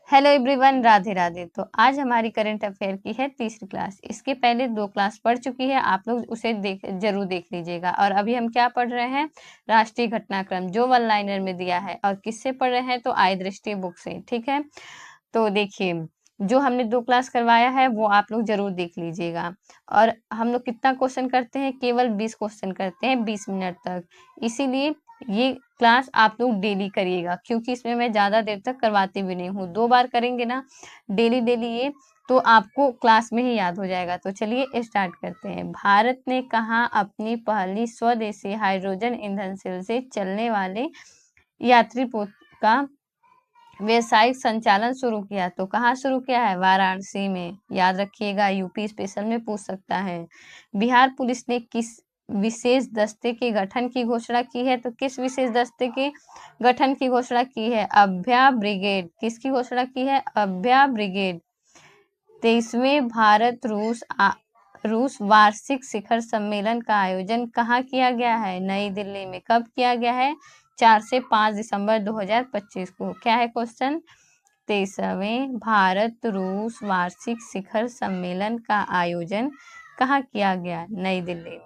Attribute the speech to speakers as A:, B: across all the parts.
A: Hello everyone, Radhe Radhe. तो आज हमारी करंट अफेयर की है तीसरी क्लास। इसके पहले 2 क्लास पढ़ चुकी है, आप लोग उसे जरूर देख लीजिएगा। और अभी हम क्या पढ़ रहे हैं? राष्ट्रीय घटनाक्रम, जो वन लाइनर में दिया है। और किससे पढ़ रहे हैं? तो आई दृष्टि बुक से। ठीक है, तो देखिए, जो हमने 2 क्लास करवाया है वो आप लोग जरूर देख लीजिएगा। और हम लोग कितना क्वेश्चन करते हैं? केवल 20 क्वेश्चन करते हैं 20 मिनट तक। इसीलिए ये क्लास आप लोग डेली करिएगा, क्योंकि इसमें मैं ज़्यादा देर तक करवाती भी नहीं हूँ। 2 बार करेंगे ना डेली डेली ये, तो आपको क्लास में ही याद हो जाएगा। तो चलिए स्टार्ट करते हैं। भारत ने कहाँ अपनी पहली स्वदेशी हाइड्रोजन ईंधन सेल से चलने वाले यात्री पोत का व्यावसायिक संचालन शुरू किया? तो कहाँ शुरू किया है? वाराणसी में। याद रखिएगा, यूपी स्पेशल में पूछ सकता है। बिहार पुलिस ने किस विशेष दस्ते के गठन की घोषणा की है? तो किस विशेष दस्ते के गठन की घोषणा की है? अभया ब्रिगेड। किसकी घोषणा की है? अभया ब्रिगेड। 23वें भारत रूस वार्षिक शिखर सम्मेलन का आयोजन कहाँ किया गया है? नई दिल्ली में। कब किया गया है? 4 से 5 दिसंबर 2025 को। क्या है क्वेश्चन? 23वें भारत रूस वार्षिक शिखर सम्मेलन का आयोजन कहाँ किया गया? नई दिल्ली में।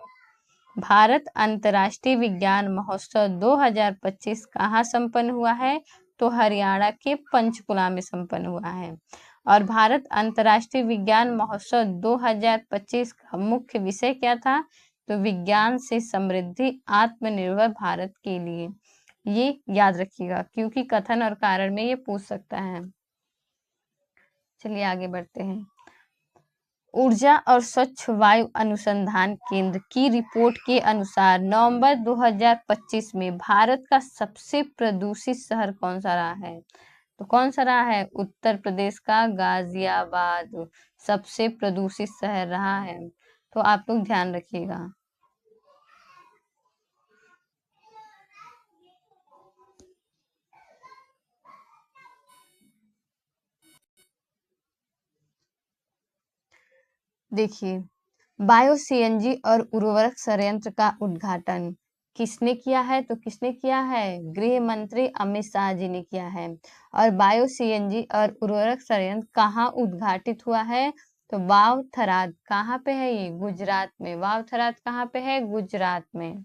A: भारत अंतर्राष्ट्रीय विज्ञान महोत्सव 2025 कहाँ संपन्न हुआ है? तो हरियाणा के पंचकुला में संपन्न हुआ है। और भारत अंतर्राष्ट्रीय विज्ञान महोत्सव 2025 का मुख्य विषय क्या था? तो विज्ञान से समृद्धि आत्मनिर्भर भारत के लिए। ये याद रखिएगा, क्योंकि कथन और कारण में ये पूछ सकता है। चलिए आगे बढ़ते हैं। ऊर्जा और स्वच्छ वायु अनुसंधान केंद्र की रिपोर्ट के अनुसार नवंबर 2025 में भारत का सबसे प्रदूषित शहर कौन सा रहा है? तो कौन सा रहा है? उत्तर प्रदेश का गाजियाबाद सबसे प्रदूषित शहर रहा है। तो आप लोग ध्यान रखिएगा। देखिए, बायो सीएनजी और उर्वरक संयंत्र का उद्घाटन किसने किया है? तो किसने किया है? गृह मंत्री अमित शाह जी ने किया है। और बायो सीएनजी और उर्वरक संयंत्र कहाँ उद्घाटित हुआ है? तो वाव थराद। कहाँ पे है ये? गुजरात में। वाव थराद कहाँ पे है? गुजरात में।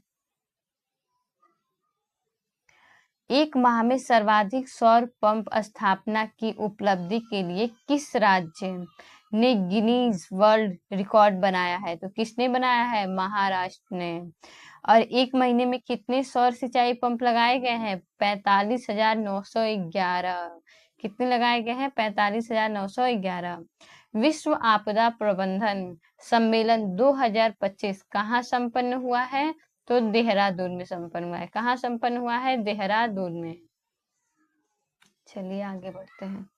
A: एक माह में सर्वाधिक सौर पंप स्थापना की उपलब्धि के लिए किस राज्य ने गिनीज वर्ल्ड रिकॉर्ड बनाया है? तो किसने बनाया है? महाराष्ट्र ने। और एक महीने में कितने सौर सिंचाई पंप लगाए गए हैं? 45,911। कितने लगाए गए हैं? 45,911। विश्व आपदा प्रबंधन सम्मेलन 2025 कहाँ संपन्न हुआ है? तो देहरादून में संपन्न हुआ है। कहाँ संपन्न हुआ है? देहरादून में। चलिए आगे बढ़ते हैं।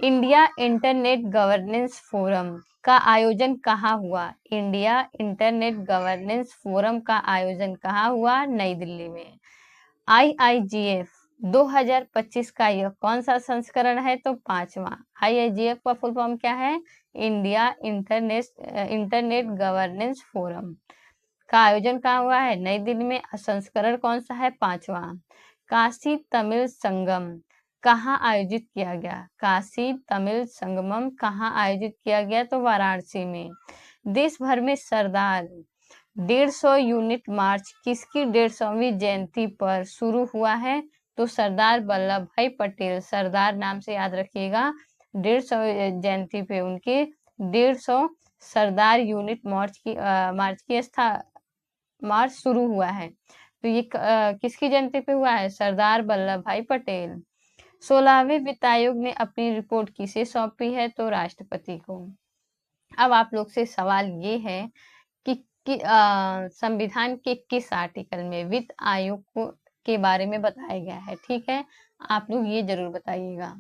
A: इंडिया इंटरनेट गवर्नेंस फोरम का आयोजन कहाँ हुआ? इंडिया इंटरनेट गवर्नेंस फोरम का आयोजन कहाँ हुआ? नई दिल्ली में। IIGF 2025 का यह कौन सा संस्करण है? तो 5वां। IIGF का फुल फॉर्म क्या है? इंडिया इंटरनेट गवर्नेंस फोरम का आयोजन कहाँ हुआ है? नई दिल्ली में। संस्करण कौन सा है? 5वां। काशी तमिल संगम कहाँ आयोजित किया गया? काशी तमिल संगमम कहाँ आयोजित किया गया? तो वाराणसी में। देश भर में सरदार 150 यूनिट मार्च किसकी 150वीं जयंती पर शुरू हुआ है? तो सरदार वल्लभ भाई पटेल, सरदार नाम से याद रखिएगा। 150 जयंती पे उनके 150 सरदार यूनिट मार्च की मार्च शुरू हुआ है। तो ये किसकी जयंती पे हुआ है? सरदार वल्लभ भाई पटेल। 16वें वित्त आयोग ने अपनी रिपोर्ट किसे सौंपी है? तो राष्ट्रपति को। अब आप लोग से सवाल ये है कि संविधान के किस आर्टिकल में वित्त आयोग को के बारे में बताया गया है? ठीक है, आप लोग ये जरूर बताइएगा।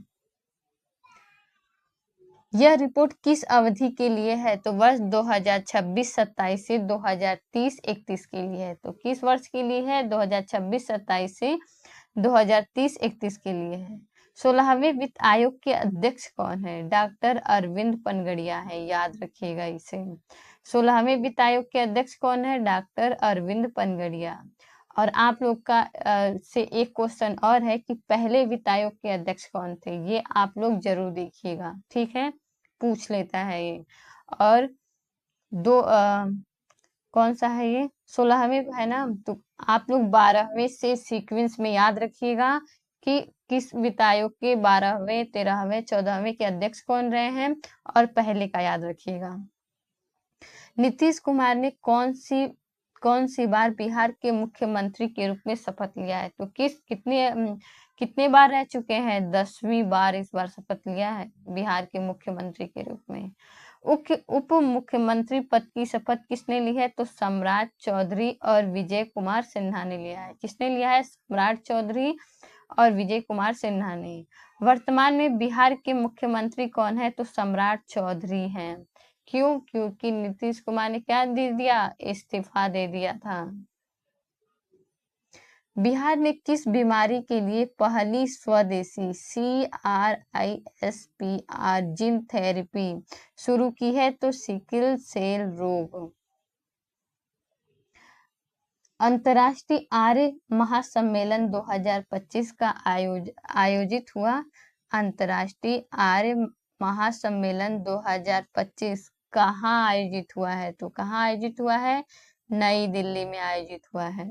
A: यह रिपोर्ट किस अवधि के लिए है? तो वर्ष 2026-27 से 2030-31 के लिए है। तो किस वर्ष के लिए है? 2026-27 से 2030-31 के लिए है। 16वें वित्त आयोग के अध्यक्ष कौन है? डॉक्टर अरविंद पनगड़िया है, याद रखिएगा इसे। 16वें वित्त आयोग के अध्यक्ष कौन है? डॉक्टर अरविंद पनगड़िया। और आप लोग का से एक क्वेश्चन और है कि पहले वित्त आयोग के अध्यक्ष कौन थे, ये आप लोग जरूर देखिएगा, ठीक है, पूछ लेता है ये। और दो कौन सा है ये? 16वें है ना, तो आप लोग 12वें से सीक्वेंस में याद रखिएगा कि किस वित्त आयोग के 12वें, 13वें, 14वें के अध्यक्ष कौन रहे हैं, और पहले का याद रखिएगा। नीतीश कुमार ने कौन सी बार बिहार के मुख्यमंत्री के रूप में शपथ लिया है? तो कितने बार रह चुके हैं? 10वीं बार इस बार शपथ लिया है बिहार के मुख्यमंत्री के रूप में। उप मुख्यमंत्री पद की शपथ किसने ली है? तो सम्राट चौधरी और विजय कुमार सिन्हा ने लिया है। किसने लिया है? सम्राट चौधरी और विजय कुमार सिन्हा ने। वर्तमान में बिहार के मुख्यमंत्री कौन है? तो सम्राट चौधरी हैं। क्यों? क्योंकि नीतीश कुमार ने क्या दे दिया? इस्तीफा दे दिया था। बिहार ने किस बीमारी के लिए पहली स्वदेशी CRISPR जीन थेरेपी शुरू की है? तो सिकल सेल रोग। अंतर्राष्ट्रीय आर्य महासम्मेलन 2025 का आयोजित हुआ। अंतर्राष्ट्रीय आर्य महासम्मेलन 2025 कहाँ आयोजित हुआ है? तो कहाँ आयोजित हुआ है? नई दिल्ली में आयोजित हुआ है।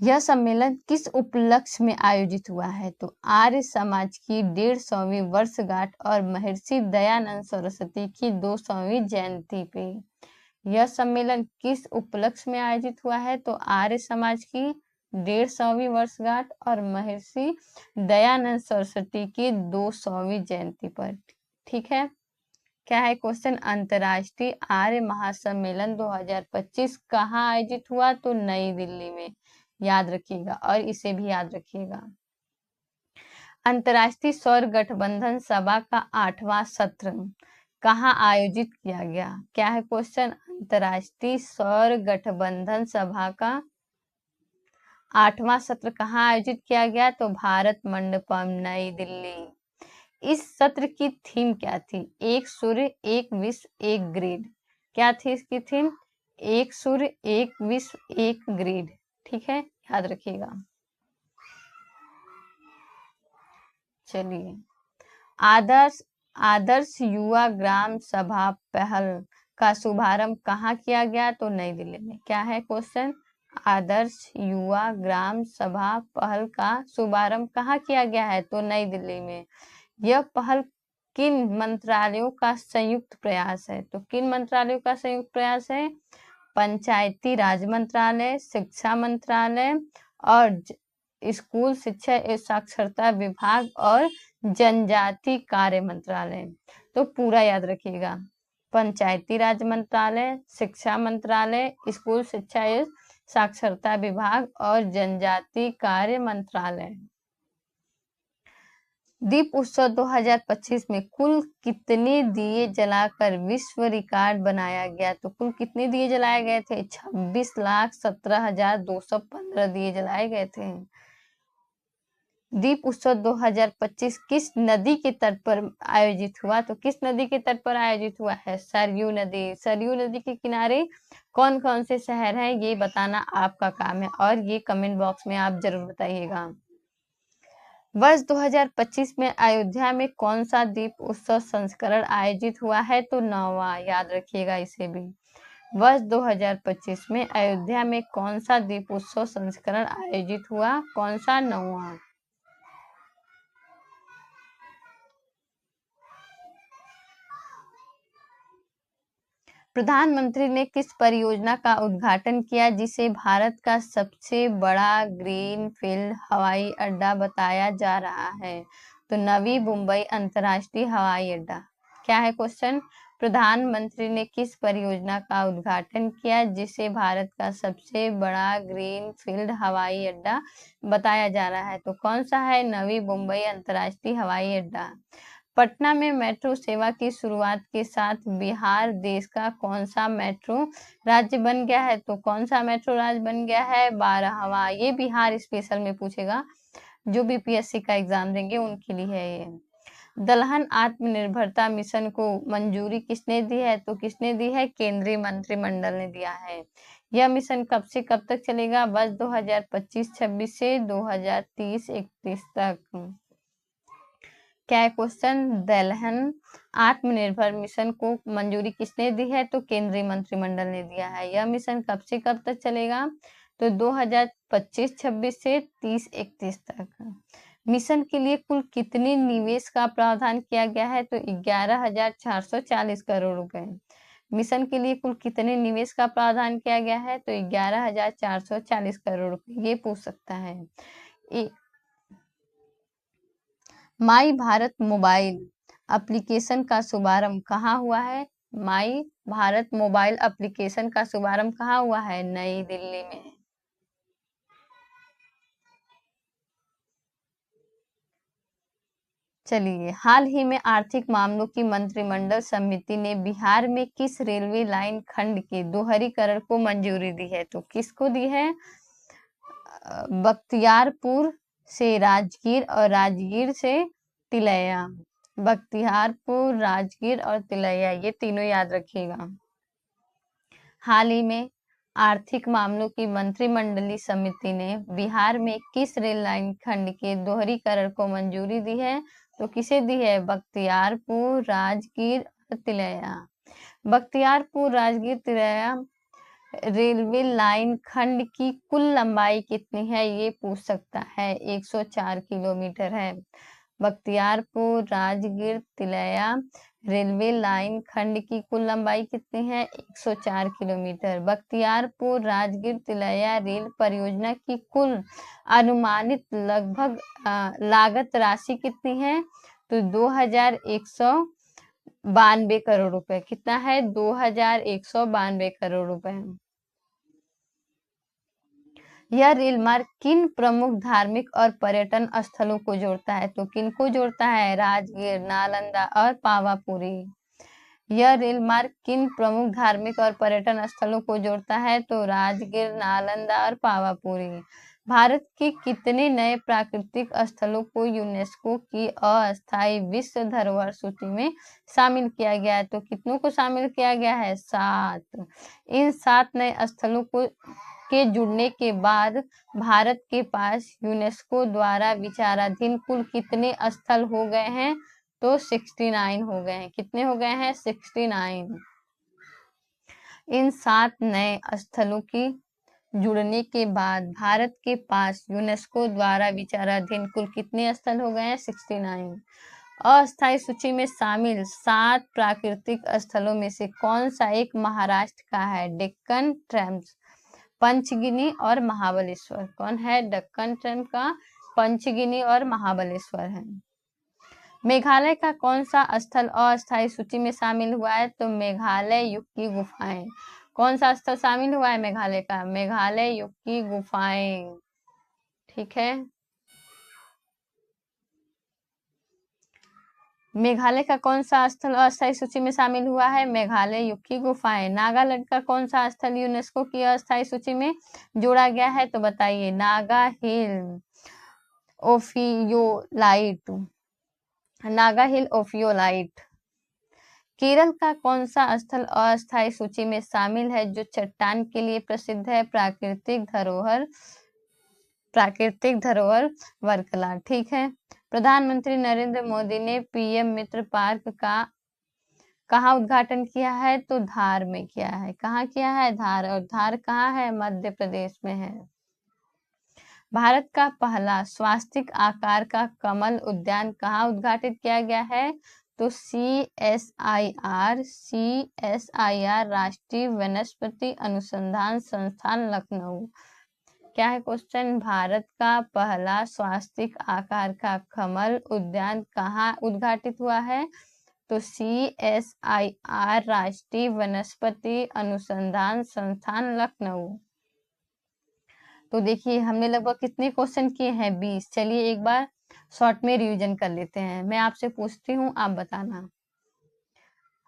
A: यह सम्मेलन किस उपलक्ष्य में आयोजित हुआ है? तो आर्य समाज की 150वीं वर्षगांठ और महर्षि दयानंद सरस्वती की 200वीं जयंती पे। यह सम्मेलन किस उपलक्ष्य में आयोजित हुआ है? तो आर्य समाज की 150वीं वर्षगांठ और महर्षि दयानंद सरस्वती की 200वीं जयंती पर। ठीक है, क्या है क्वेश्चन? अंतर्राष्ट्रीय आर्य महासम्मेलन 2025 कहाँ आयोजित हुआ? तो नई दिल्ली में। याद रखिएगा, और इसे भी याद रखिएगा। अंतर्राष्ट्रीय सौर गठबंधन सभा का 8वां सत्र कहाँ आयोजित किया गया? क्या है क्वेश्चन? अंतर्राष्ट्रीय सौर गठबंधन सभा का 8वां सत्र कहाँ आयोजित किया गया? तो भारत मंडपम, नई दिल्ली। इस सत्र की थीम क्या थी? एक सूर्य, एक विश्व, एक ग्रिड। क्या थी इसकी थीम? एक सूर्य, एक विश्व, एक ग्रिड। ठीक है, याद रखिएगा। चलिए, आदर्श युवा ग्राम सभा पहल का शुभारंभ कहाँ किया गया? तो नई दिल्ली में। क्या है क्वेश्चन? आदर्श युवा ग्राम सभा पहल का शुभारंभ कहाँ किया गया है? तो नई दिल्ली में। यह पहल किन मंत्रालयों का संयुक्त प्रयास है? तो किन मंत्रालयों का संयुक्त प्रयास है? पंचायती राज मंत्रालय, शिक्षा मंत्रालय और स्कूल शिक्षा एवं साक्षरता विभाग और जनजाति कार्य मंत्रालय। तो पूरा याद रखिएगा, पंचायती राज मंत्रालय, शिक्षा मंत्रालय, स्कूल शिक्षा एवं साक्षरता विभाग और जनजाति कार्य मंत्रालय। दीप उत्सव 2025 में कुल कितने दिए जलाकर विश्व रिकॉर्ड बनाया गया? तो कुल कितने दिए जलाए गए थे? 26,17,215 दिए जलाए गए थे। दीप उत्सव 2025 किस नदी के तट पर आयोजित हुआ? तो किस नदी के तट पर आयोजित हुआ है? सरयू नदी। सरयू नदी के किनारे कौन कौन से शहर हैं, ये बताना आपका काम है, और ये कमेंट बॉक्स में आप जरूर बताइएगा। वर्ष 2025 में अयोध्या में कौन सा दीप उत्सव संस्करण आयोजित हुआ है? तो 9वां। याद रखिएगा इसे भी। वर्ष 2025 में अयोध्या में कौन सा दीप उत्सव संस्करण आयोजित हुआ? कौन सा? 9वां। प्रधानमंत्री ने किस परियोजना का उद्घाटन किया जिसे भारत का सबसे बड़ा ग्रीनफील्ड हवाई अड्डा बताया जा रहा है? तो नवी मुंबई अंतर्राष्ट्रीय हवाई अड्डा। क्या है क्वेश्चन? प्रधानमंत्री ने किस परियोजना का उद्घाटन किया जिसे भारत का सबसे बड़ा ग्रीनफील्ड हवाई अड्डा बताया जा रहा है? तो कौन सा है? नवी मुंबई अंतर्राष्ट्रीय हवाई अड्डा। पटना में मेट्रो सेवा की शुरुआत के साथ बिहार देश का कौन सा मेट्रो राज्य बन गया है? तो कौन सा मेट्रो राज्य बन गया है? 12वां। ये बिहार स्पेशल में पूछेगा, जो बीपीएससी का एग्जाम देंगे उनके लिए है ये। दलहन आत्मनिर्भरता मिशन को मंजूरी किसने दी है? तो किसने दी है? केंद्रीय मंत्रिमंडल ने दिया है। यह मिशन कब से कब तक चलेगा? वर्ष 2025-26 से 2030-31 तक। क्या है क्वेश्चन? दलहन आत्मनिर्भर मिशन को मंजूरी किसने दी है? तो केंद्रीय मंत्रिमंडल ने दिया है। यह मिशन कब से कब तक चलेगा? तो 2025-26 से 30-31 तक। मिशन के लिए कुल कितने निवेश का प्रावधान किया गया है? तो 11,440 करोड़ रुपए। मिशन के लिए कुल कितने निवेश का प्रावधान किया गया है? तो 11,440 करोड़ रुपए। ये पूछ सकता है। माई भारत मोबाइल एप्लीकेशन का शुभारंभ कहाँ हुआ है? माई भारत मोबाइल एप्लीकेशन का शुभारंभ कहाँ हुआ है? नई दिल्ली में। चलिए, हाल ही में आर्थिक मामलों की मंत्रिमंडल समिति ने बिहार में किस रेलवे लाइन खंड के दोहरीकरण को मंजूरी दी है? तो किसको दी है? बख्तियारपुर से राजगीर और राजगीर से तिलैया। बख्तियारपुर, राजगीर और तिलैया, ये तीनों याद रखिएगा। हाल ही में आर्थिक मामलों की मंत्रिमंडलीय समिति ने बिहार में किस रेल लाइन खंड के दोहरीकरण को मंजूरी दी है? तो किसे दी है? बख्तियारपुर, राजगीर और तिलैया। बख्तियारपुर, राजगीर, तिलैया रेलवे लाइन खंड की कुल लंबाई कितनी है? ये पूछ सकता है। 104 किलोमीटर है। बख्तियारपुर, राजगीर, तिलैया रेलवे लाइन खंड की कुल लंबाई कितनी है? 104 किलोमीटर। बख्तियारपुर, राजगीर, तिलैया रेल परियोजना की कुल अनुमानित लगभग लागत राशि कितनी है? तो 2,192 करोड़ रुपए। कितना है? 2,192 करोड़ रुपए। यह रेल मार्ग किन प्रमुख धार्मिक और पर्यटन स्थलों को जोड़ता है? तो किन को जोड़ता है? राजगीर, नालंदा और पावापुरी। यह रेल मार्ग किन प्रमुख धार्मिक और पर्यटन स्थलों को जोड़ता है? तो राजगीर, नालंदा और पावापुरी। भारत के कितने नए प्राकृतिक स्थलों को यूनेस्को की अस्थायी विश्व धरोहर सूची में शामिल किया गया है? तो कितनों को शामिल किया गया है? 7। इन 7 नए स्थलों के जुड़ने के बाद भारत के पास यूनेस्को द्वारा विचाराधीन कुल कितने स्थल हो गए हैं? तो 69 हो गए हैं। कितने हो गए हैं? 69। इन 7 नए स्थलों की जुड़ने के बाद भारत के पास यूनेस्को द्वारा विचाराधीन कुल कितने स्थल हो गए हैं? 69। अस्थायी सूची में शामिल 7 प्राकृतिक स्थलों में से कौन सा एक महाराष्ट्र का है? डेक्कन ट्रैम्प्स, पंचगिनी और महाबलेश्वर। कौन है? डेक्कन ट्रैम्प का पंचगिनी और महाबलेश्वर है। मेघालय का कौन सा स्थल अस्थायी सूची में शामिल हुआ है? तो मेघालय युग की गुफाएं। कौन सा स्थल शामिल हुआ है मेघालय का? मेघालय युग की गुफाएं। ठीक है। मेघालय का कौन सा स्थल अस्थायी सूची में शामिल हुआ है? मेघालय युग की गुफाएं। नागालैंड का कौन सा स्थल यूनेस्को की अस्थायी सूची में जोड़ा गया है? तो बताइए। नागा हिल ओफियोलाइट। नागा हिल ओफियोलाइट। केरल का कौन सा स्थल अस्थायी सूची में शामिल है जो चट्टान के लिए प्रसिद्ध है? प्राकृतिक धरोहर वर्कला। ठीक है। प्रधानमंत्री नरेंद्र मोदी ने पीएम मित्र पार्क का कहाँ उद्घाटन किया है? तो धार में किया है। कहाँ किया है? धार। और धार कहाँ है? मध्य प्रदेश में है। भारत का पहला स्वास्तिक आकार का कमल उद्यान कहाँ उद्घाटित किया गया है? तो CSIR राष्ट्रीय वनस्पति अनुसंधान संस्थान लखनऊ। क्या है क्वेश्चन? भारत का पहला स्वास्तिक आकार का कमल उद्यान कहाँ उद्घाटित हुआ है? तो CSIR राष्ट्रीय वनस्पति अनुसंधान संस्थान लखनऊ। तो देखिए, हमने लगभग कितने क्वेश्चन किए हैं? 20। चलिए एक बार शॉर्ट में रिवीजन कर लेते हैं। मैं आपसे पूछती हूँ, आप बताना।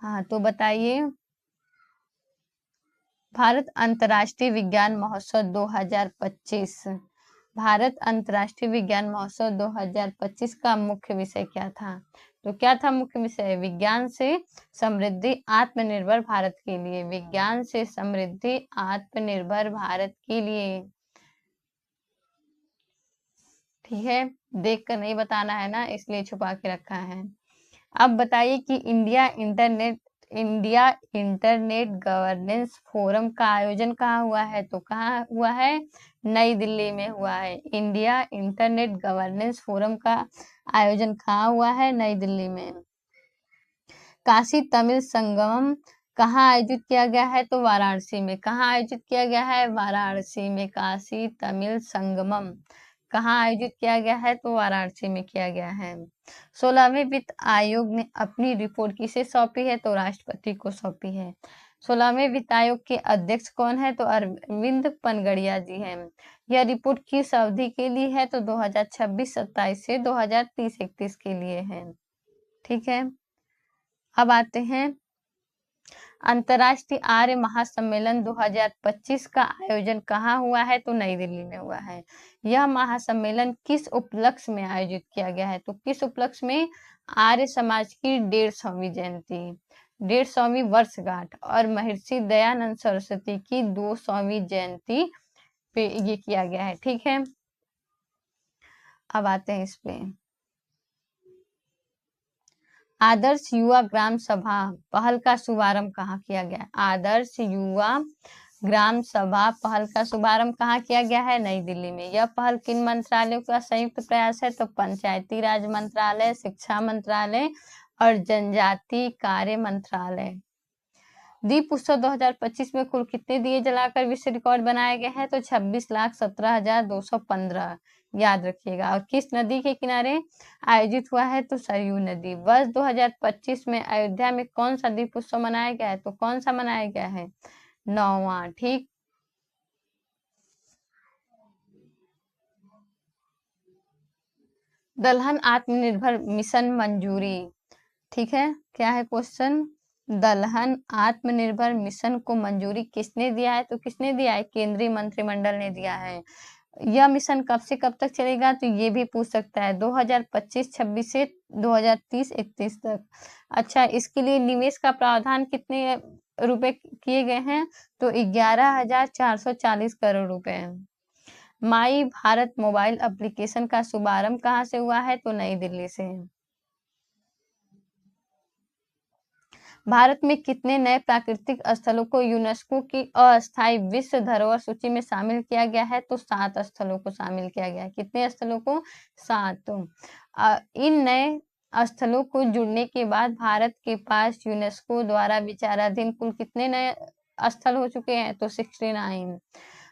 A: हाँ, तो बताइए। भारत अंतर्राष्ट्रीय विज्ञान महोत्सव 2025। भारत अंतर्राष्ट्रीय विज्ञान महोत्सव 2025 का मुख्य विषय क्या था? तो क्या था मुख्य विषय? विज्ञान से समृद्धि आत्मनिर्भर भारत के लिए। विज्ञान से समृद्धि आत्मनिर्भर भारत के लिए। ठीक है, देख कर नहीं बताना है ना, इसलिए छुपा के रखा है। अब बताइए कि इंडिया इंटरनेट गवर्नेंस फोरम का आयोजन कहाँ हुआ है? तो कहाँ हुआ है? नई दिल्ली में हुआ है। इंडिया इंटरनेट गवर्नेंस फोरम का आयोजन कहाँ हुआ है? नई दिल्ली में। काशी तमिल संगमम कहाँ आयोजित किया गया है? तो वाराणसी में। कहाँ आयोजित किया गया है? वाराणसी में। काशी तमिल संगमम कहाँ आयोजित किया गया है? तो वाराणसी में किया गया है। 16वें वित्त आयोग ने अपनी रिपोर्ट किसे सौंपी है? तो राष्ट्रपति को सौंपी है। 16वें वित्त आयोग के अध्यक्ष कौन है? तो अरविंद पनगड़िया जी हैं। यह रिपोर्ट किस अवधि के लिए है? तो 2026-27 से 2030-31 के लिए है। ठीक है, अब आते हैं अंतर्राष्ट्रीय आर्य महासम्मेलन 2025 का आयोजन कहाँ हुआ है? तो नई दिल्ली में हुआ है। यह महासम्मेलन किस उपलक्ष्य में आयोजित किया गया है? तो किस उपलक्ष्य में? आर्य समाज की 150वीं जयंती, 150वीं वर्षगांठ और महर्षि दयानंद सरस्वती की 200वीं जयंती पे ये किया गया है। ठीक है, अब आते हैं इस पे। आदर्श युवा ग्राम सभा पहल का शुभारंभ कहाँ किया गया? आदर्श युवा ग्राम सभा पहल का शुभारंभ कहाँ किया गया है? नई दिल्ली में। यह पहल किन मंत्रालयों का संयुक्त प्रयास है? तो पंचायती राज मंत्रालय, शिक्षा मंत्रालय और जनजातीय कार्य मंत्रालय। दीप उत्सव 2025 में कुल कितने दिए जलाकर विश्व रिकॉर्ड बनाया गया है? तो 26,17,215। याद रखिएगा। और किस नदी के किनारे आयोजित हुआ है? तो सरयू नदी। वर्ष 2025 में अयोध्या में कौन सा दीप उत्सव मनाया गया है? तो कौन सा मनाया गया है? 9वां। ठीक, दलहन आत्मनिर्भर मिशन मंजूरी। ठीक है, क्या है क्वेश्चन? दलहन आत्मनिर्भर मिशन को मंजूरी किसने दिया है? तो किसने दिया है? केंद्रीय मंत्रिमंडल ने दिया है। यह मिशन कब से कब तक चलेगा? तो ये भी पूछ सकता है। 2025-26 से 2030-31 तक। अच्छा, इसके लिए निवेश का प्रावधान कितने रुपए किए गए हैं? तो 11,440 करोड़ रुपए। माई भारत मोबाइल एप्लीकेशन का शुभारंभ कहाँ से हुआ है? तो नई दिल्ली से। भारत में कितने नए प्राकृतिक स्थलों को यूनेस्को की अस्थायी विश्व धरोहर सूची में शामिल किया गया है? तो 7 स्थलों को शामिल किया गया है। कितने स्थलों को? 7। इन नए स्थलों को जुड़ने के बाद भारत के पास यूनेस्को द्वारा विचाराधीन कुल कितने नए स्थल हो चुके हैं? तो 69।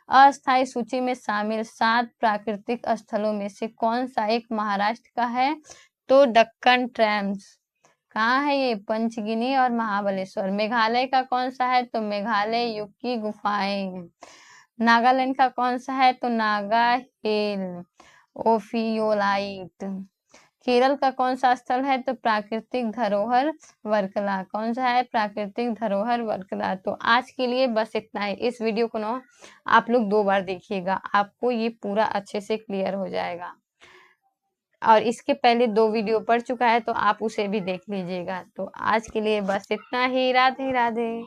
A: अस्थायी सूची में शामिल 7 प्राकृतिक स्थलों में से कौन सा एक महाराष्ट्र का है? तो दक्कन ट्रैम्स। कहाँ है ये? पंचगिनी और महाबलेश्वर। मेघालय का कौन सा है? तो मेघालय युग की गुफाएं। नागालैंड का कौन सा है? तो नागा हिल ओफियोलाइट। केरल का कौन सा स्थल है? तो प्राकृतिक धरोहर वर्कला। कौन सा है? प्राकृतिक धरोहर वर्कला। तो आज के लिए बस इतना ही। इस वीडियो को ना आप लोग 2 बार देखिएगा, आपको ये पूरा अच्छे से क्लियर हो जाएगा। और इसके पहले 2 वीडियो पड़ चुका है, तो आप उसे भी देख लीजिएगा। तो आज के लिए बस इतना ही। राधे राधे।